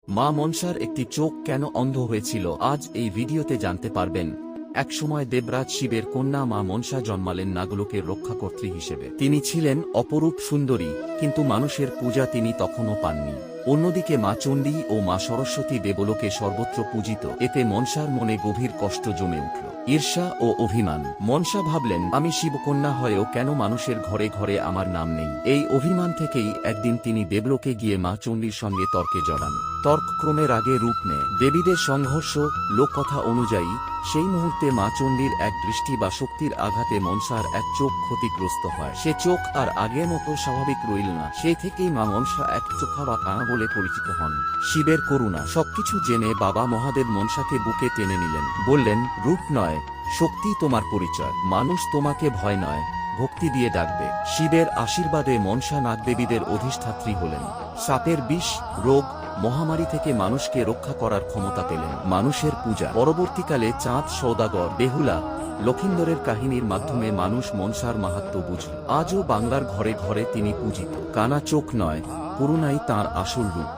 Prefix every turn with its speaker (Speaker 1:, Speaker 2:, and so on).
Speaker 1: মা মনসার একটি চোখ কেন অন্ধ হয়েছিল আজ এই ভিডিওতে জানতে পারবেন। একসময় দেবরাজ শিবের কন্যা মা মনসা জন্মালেন নাগলোকের রক্ষাকর্ত্রী হিসেবে। তিনি ছিলেন অপরূপ সুন্দরী, কিন্তু মানুষের পূজা তিনি তখনও পাননি। অন্যদিকে মা চণ্ডী ও মা সরস্বতী দেবলোকে সর্বত্র পূজিত। এতে মনসার মনে গভীর কষ্ট জমে উঠল, ঈর্ষা ও অভিমান। মনসা ভাবলেন, আমি শিবকন্যা হয়েও কেন মানুষের ঘরে ঘরে আমার নাম নেই। এই অভিমান থেকেই একদিন তিনি দেবলোকে গিয়ে মা চণ্ডীর সঙ্গে তর্কে জড়ান। তর্ক ক্রমে রাগে রূপ নেয়। দেবীদের সংঘর্ষ। লোককথা অনুযায়ী সেই মুহূর্তে মা চণ্ডীর এক দৃষ্টি বা শক্তির আঘাতে মনসার এক চোখ ক্ষতিগ্রস্ত হয়। সে চোখ আর আগের মতো স্বাভাবিক রইল না। সেই থেকেই মা মনসা এক চোখা বা কানা বলে পরিচিত হন। শিবের করুণা। সবকিছু জেনে বাবা মহাদেব মনসাকে বুকে টেনে নিলেন। বললেন, রূপ নয়, শক্তি তোমার পরিচয়। মানুষ তোমাকে ভয় নয়, ভক্তি দিয়ে ডাকবে। শিবের আশীর্বাদে মনসা নাগদেবীদের অধিষ্ঠাত্রী হলেন। সাপের বিষ, রোগ, মহামারী থেকে মানুষকে রক্ষা করার ক্ষমতা পেলেন। মানুষের পূজা। পরবর্তীকালে চাঁদ সওদাগর, বেহুলা, লক্ষিন্দরের কাহিনীর মাধ্যমে মানুষ মনসার মাহাত্ম্য বুঝল। আজও বাংলার ঘরে ঘরে তিনি পূজিত। কানা চোখ নয়, করুণাই তাঁর আসল রূপ।